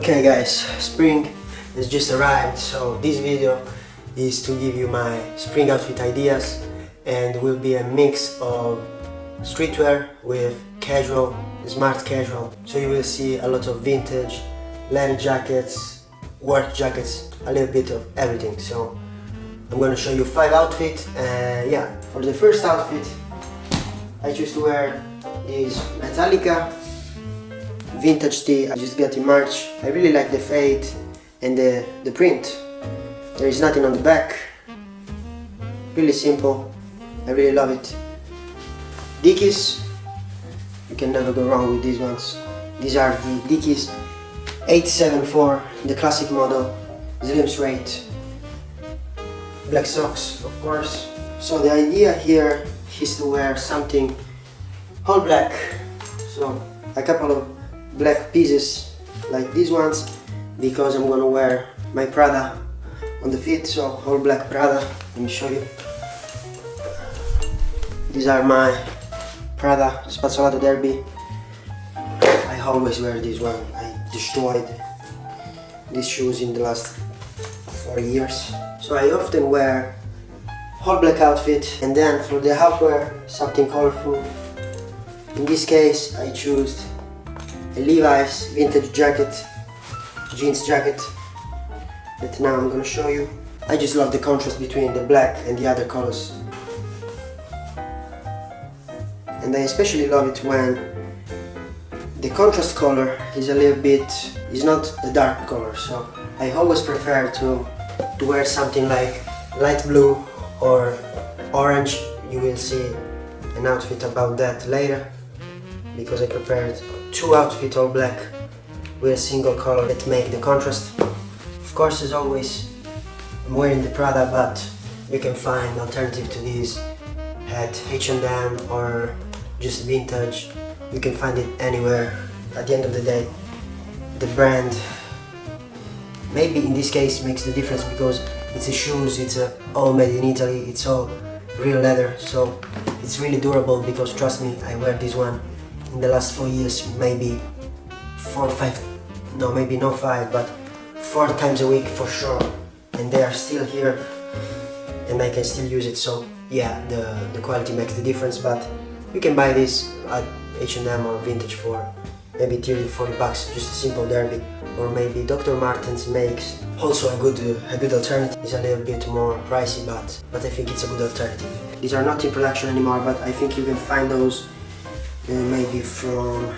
Okay guys, spring has just arrived, so this video is to give you my spring outfit ideas, and will be a mix of streetwear with casual, smart casual. So you will see a lot of vintage, leather jackets, work jackets, a little bit of everything. So I'm gonna show you 5 outfits, and yeah, for the first outfit I choose to wear this Metallica vintage tee I just got in March. I really like the fade and the print. There is nothing on the back, really simple. I really love it. Dickies, you can never go wrong with these ones. These are the Dickies 874, the classic model, slim straight, black socks of course. So the idea here is to wear something all black, so a couple of black pieces like these ones, because I'm gonna wear my Prada on the feet, so all black Prada. Let me show you. These are my Prada Spazzolato Derby. I always wear this one. I destroyed these shoes in the last 4 years. So I often wear all black outfit, and then for the outwear something colorful. In this case I choose a Levi's vintage jacket, jeans jacket, that now I'm gonna show you. I just love the contrast between the black and the other colors, and I especially love it when the contrast color is a little bit, is not a dark color. So I always prefer to wear something like light blue or orange. You will see an outfit about that later, because I prepared 2 outfits all black with a single color that make the contrast. Of course, as always, I'm wearing the Prada, but you can find alternative to these at H&M or just vintage. You can find it anywhere. At the end of the day, the brand maybe in this case makes the difference, because it's a shoes, it's all made in Italy, it's all real leather, so it's really durable. Because trust me, I wear this one in the last 4 years, maybe 4 or 5, no, maybe not 5, but 4 times a week for sure, and they are still here and I can still use it. So yeah, the quality makes the difference. But you can buy this at H&M or vintage for maybe 30-40 bucks, just a simple derby. Or maybe Dr. Martens makes also a good alternative. It's a little bit more pricey, but I think it's a good alternative. These are not in production anymore, but I think you can find those maybe from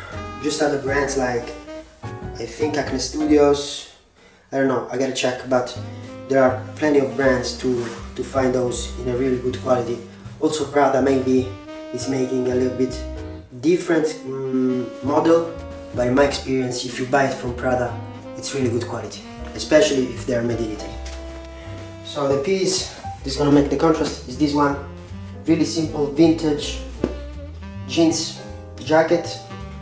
just other brands, like I think Acne Studios. I don't know, I gotta check, but there are plenty of brands to find those in a really good quality. Also Prada maybe is making a little bit different model, but in my experience, if you buy it from Prada, it's really good quality, especially if they are made in Italy. So the piece that's gonna make the contrast is this one, really simple vintage jeans jacket.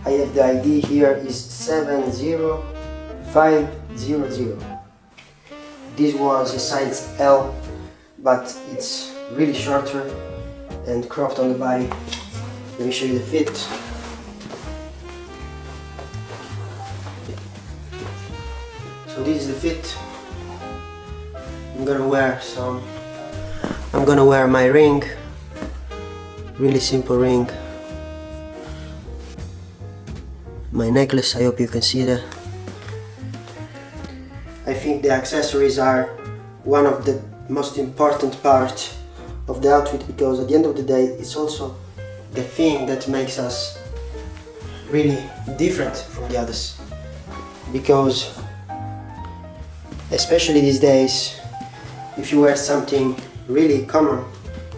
I have the ID here is 70500. This was a size L, but it's really shorter and cropped on the body. Let me show you the fit. So this is the fit. I'm gonna wear my ring, really simple ring. My necklace, I hope you can see that. I think the accessories are one of the most important part of the outfit, because at the end of the day it's also the thing that makes us really different from the others. Because especially these days, if you wear something really common,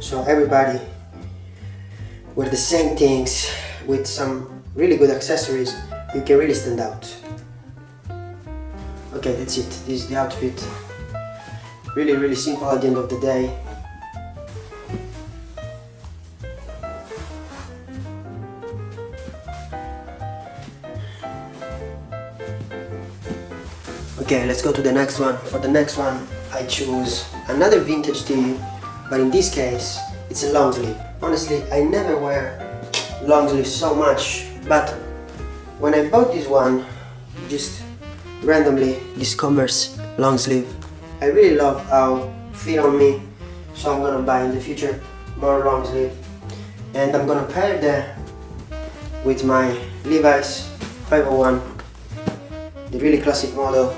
so everybody wear the same things with some really good accessories, you can really stand out. Okay, that's it. This is the outfit. Really simple at the end of the day. Okay, let's go to the next one. For the next one, I choose another vintage tee, but in this case, it's a long sleeve. Honestly, I never wear long sleeves so much, but when I bought this one just randomly this Converse long sleeve. I really love how fit on me, so I'm gonna buy in the future more long sleeve, and I'm gonna pair that with my Levi's 501, the really classic model.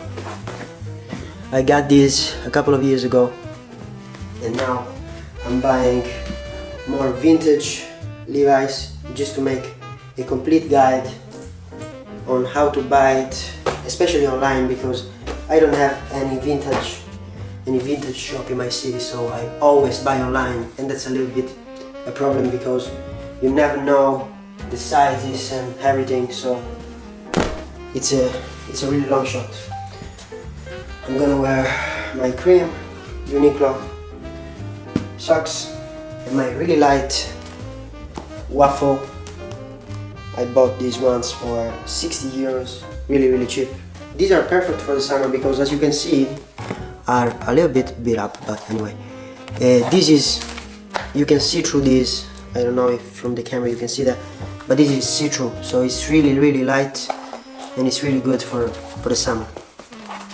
I got this a couple of years ago, and now I'm buying more vintage Levi's just to make a complete guide on how to buy it, especially online, because I don't have any vintage shop in my city, so I always buy online, and that's a little bit a problem because you never know the sizes and everything, so it's a really long shot. I'm gonna wear my cream Uniqlo socks and my really light waffle. I bought these ones for 60 euros, really cheap. These are perfect for the summer because, as you can see, are a little bit beat up, but anyway, this is, you can see through this. I don't know if from the camera you can see that, but this is see-through, so it's really light and it's really good for the summer.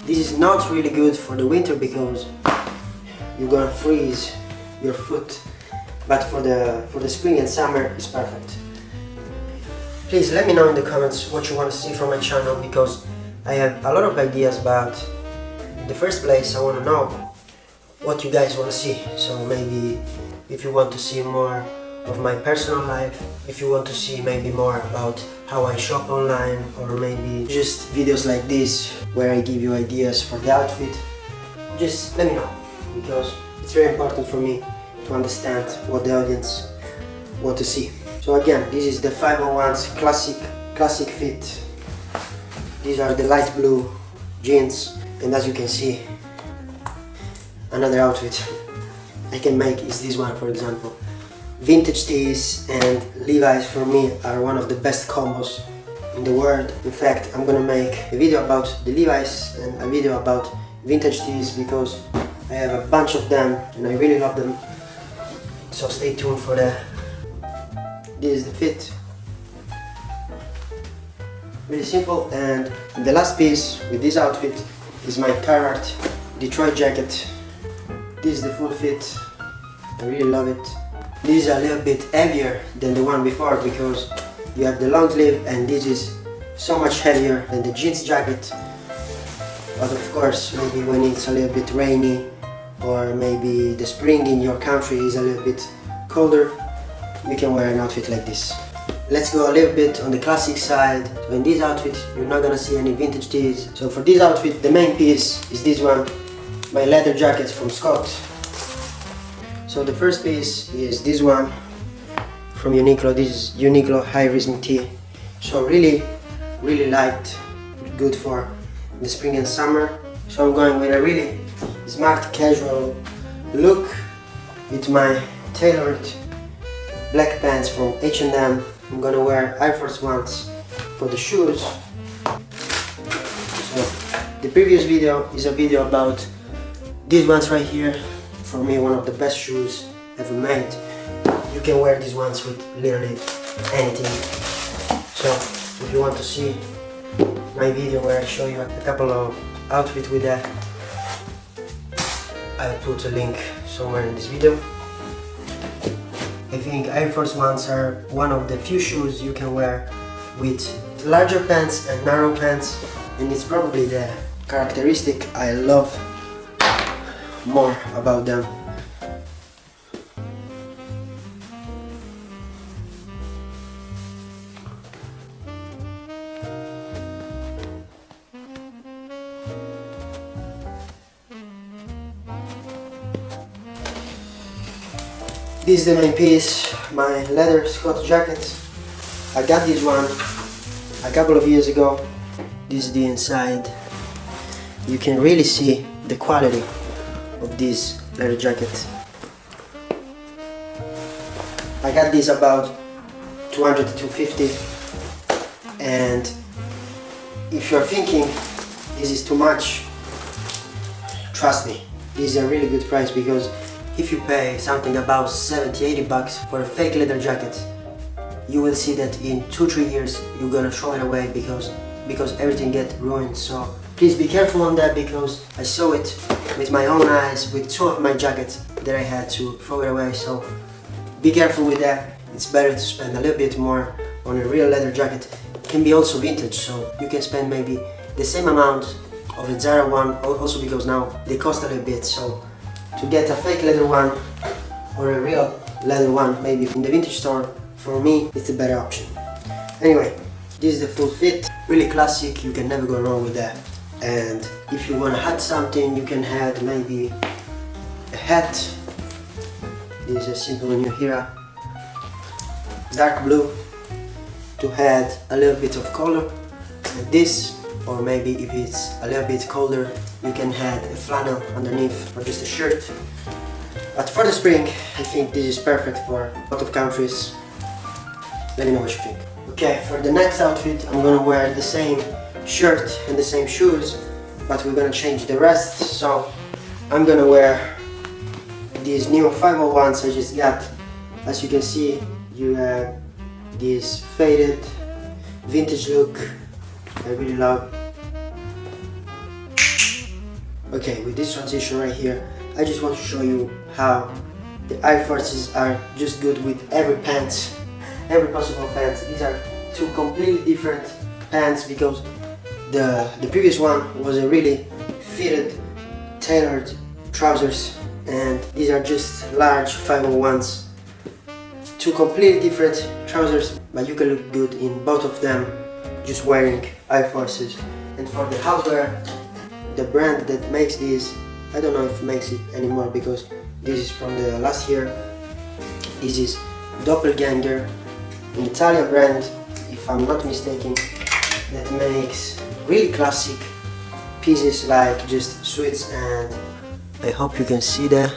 This is not really good for the winter because you're gonna freeze your foot, but for the spring and summer it's perfect. Please let me know in the comments what you want to see from my channel, because I have a lot of ideas, but in the first place I want to know what you guys want to see. So maybe if you want to see more of my personal life, if you want to see maybe more about how I shop online, or maybe just videos like this where I give you ideas for the outfit, just let me know, because it's very important for me to understand what the audience want to see. So again, this is the 501's classic fit. These are the light blue jeans, and as you can see, another outfit I can make is this one, for example. Vintage tees and Levi's for me are one of the best combos in the world. In fact, I'm gonna make a video about the Levi's and a video about vintage tees because I have a bunch of them and I really love them. So stay tuned for that. This is the fit. Really simple. And the last piece with this outfit is my Carhartt Detroit jacket. This is the full fit. I really love it. This is a little bit heavier than the one before because you have the long sleeve, and this is so much heavier than the jeans jacket. But of course, maybe when it's a little bit rainy, or maybe the spring in your country is a little bit colder, you can wear an outfit like this. Let's go a little bit on the classic side. So in this outfit, you're not gonna see any vintage tees. So for this outfit, the main piece is this one, my leather jacket from Scott. So the first piece is this one from Uniqlo. This is Uniqlo High Rhythm Tee. So really light, good for the spring and summer. So I'm going with a really smart casual look with my tailored black pants from H&M. I'm gonna wear Air Force Ones for the shoes. So the previous video is a video about these ones right here. For me, one of the best shoes ever made. You can wear these ones with literally anything. So if you want to see my video where I show you a couple of outfits with that, I'll put a link somewhere in this video. I think Air Force Ones are one of the few shoes you can wear with larger pants and narrow pants, and it's probably the characteristic I love more about them. This is the main piece, my leather Scott jacket. I got this one a couple of years ago. This is the inside. You can really see the quality of this leather jacket. I got this about 200 to 250, and if you're thinking this is too much, trust me, this is a really good price, because if you pay something about 70-80 bucks for a fake leather jacket, you will see that in 2-3 years you're gonna throw it away because everything gets ruined. So Please be careful on that because I saw it with my own eyes with two of my jackets that I had to throw it away, so be careful with that. It's better to spend a little bit more on a real leather jacket. It can be also vintage, so you can spend maybe the same amount of a Zara one, also because now they cost a little bit, so to get a fake leather one or a real leather one maybe in the vintage store, for me it's a better option. Anyway, this is the full fit, really classic, you can never go wrong with that. And if you want to add something, you can add maybe a hat. This is a simple New Era, dark blue, to add a little bit of color like this. Or maybe if it's a little bit colder, you can add a flannel underneath or just a shirt. But for the spring, I think this is perfect for a lot of countries. Let me know what you think. Okay, for the next outfit, I'm gonna wear the same shirt and the same shoes, but we're gonna change the rest. So I'm gonna wear these new 501s I just got. As you can see, you have this faded vintage look I really love. Okay, with this transition right here, I just want to show you how the Air Forces are just good with every pants, every possible pants. These are two completely different pants because the previous one was a really fitted, tailored trousers, and these are just large 501s. Two completely different trousers, but you can look good in both of them just wearing Air Forces. And for the outerwear, the brand that makes these, I don't know if it makes it anymore because this is from the last year. This is Doppelganger, an Italian brand, if I'm not mistaken, that makes really classic pieces like just suits, and I hope you can see that.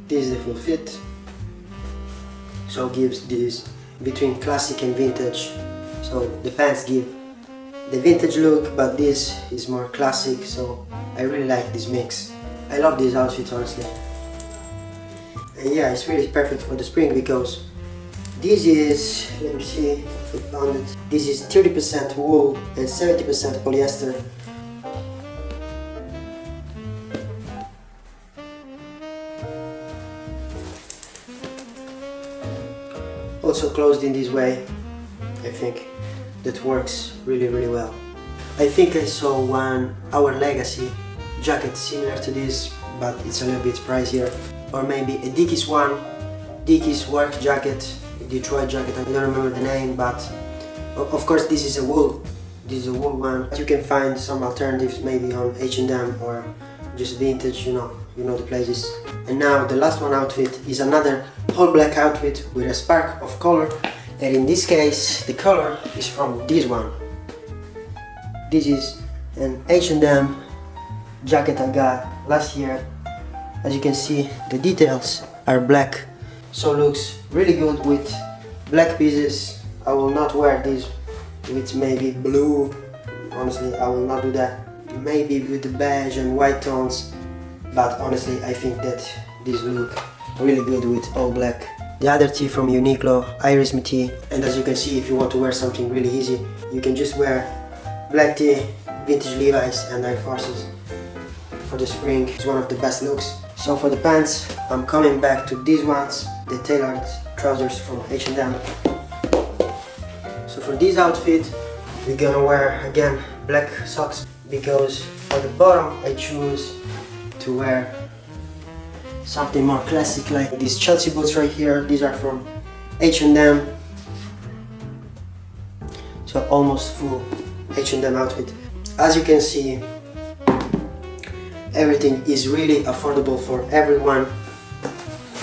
This is the full fit. So gives this between classic and vintage. So the pants give the vintage look, but this is more classic, so I really like this mix. I love this outfit honestly. And yeah, it's really perfect for the spring because this is, let me see if I found it. This is 30% wool and 70% polyester. Also closed in this way. I think that works really well. I think I saw one Our Legacy jacket similar to this, but it's a little bit pricier. Or maybe a Dickies one, Dickies work jacket, Detroit jacket, I don't remember the name, but of course this is a wool. This is a wool one. You can find some alternatives maybe on H&M or just vintage, you know the places. And now the last one outfit is another all black outfit with a spark of color, and in this case the color is from this one. This is an H&M jacket I got last year. As you can see, the details are black, so looks really good with black pieces. I will not wear this with maybe blue, honestly I will not do that. Maybe with the beige and white tones, but honestly I think that this look really good with all black. The other tee from Uniqlo, Iris Me tee, and as you can see, if you want to wear something really easy, you can just wear black tee, vintage Levi's and Air Forces for the spring. It's one of the best looks. So for the pants, I'm coming back to these ones, the tailored trousers from H&M. So for this outfit, we're gonna wear again black socks, because for the bottom I choose to wear something more classic, like these Chelsea boots right here. These are from H&M, so almost full H&M outfit. As you can see, everything is really affordable for everyone.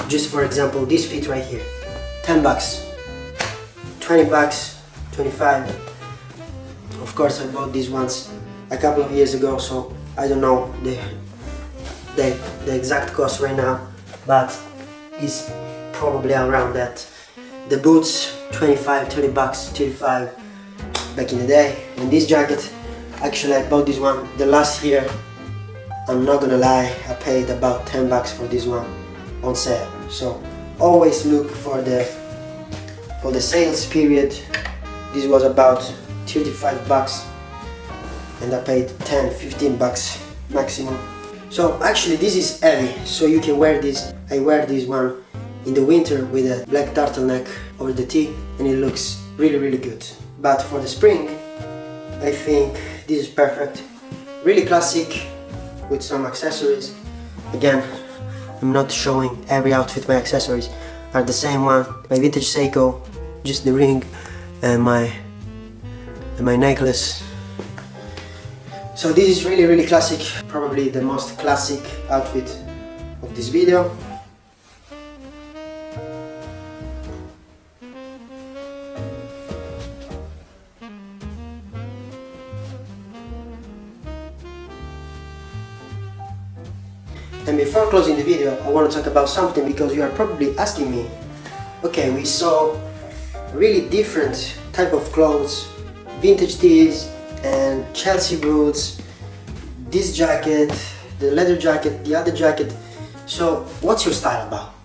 Just for example, this fit right here, 10 bucks, 20 bucks, 25. Of course I bought these ones a couple of years ago, so I don't know the exact cost right now, but it's probably around that. The boots, 25, 30 bucks, 35 back in the day. And this jacket, actually I bought this one the last year. I'm not gonna lie, I paid about 10 bucks for this one on sale. So always look for the sales period This was about 35 bucks and I paid 10-15 bucks maximum. So actually this is heavy, so you can wear this. I wear this one in the winter with a black turtleneck over the tee and it looks really good. But for the spring, I think this is perfect. Really classic with some accessories. Again, I'm not showing every outfit. My accessories are the same one. My vintage Seiko, just the ring and my necklace. So this is really classic, probably the most classic outfit of this video. And before closing the video, I want to talk about something because you are probably asking me, okay, we saw really different type of clothes, vintage tees and Chelsea boots, this jacket, the leather jacket, the other jacket. So what's your style about?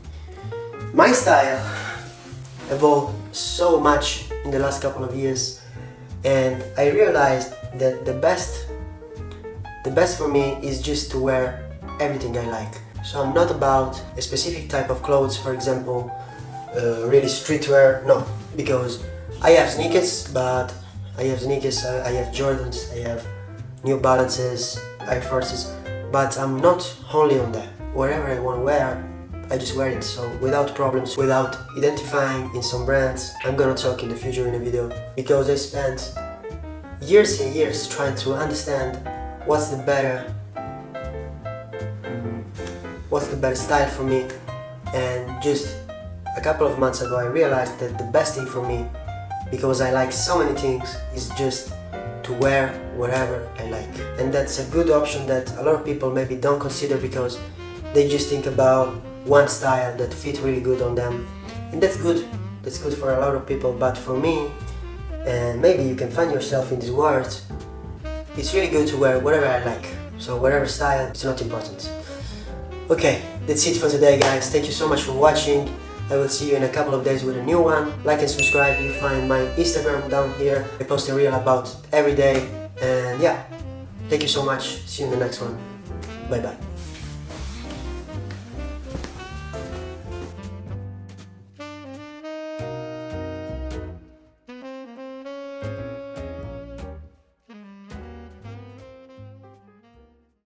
My style evolved so much in the last couple of years, and I realized that the best for me is just to wear everything I like. So I'm not about a specific type of clothes, for example, really streetwear, no, because I have sneakers, but I have Jordans, I have New Balances, Air Forces, but I'm not only on that. Whatever I want to wear, I just wear it, so without problems, without identifying in some brands. I'm gonna talk in the future in a video, because I spent years and years trying to understand what's the better style for me, and just a couple of months ago I realized that the best thing for me, because I like so many things, is just to wear whatever I like. And that's a good option that a lot of people maybe don't consider, because they just think about one style that fit really good on them, and that's good for a lot of people. But for me, and maybe you can find yourself in these words, it's really good to wear whatever I like. So whatever style, it's not important. Okay, that's it for today, guys. Thank you so much for watching. I will see you in a couple of days with a new one. Like and subscribe. You find my Instagram down here. I post a reel about every day. And yeah, thank you so much. See you in the next one. Bye bye.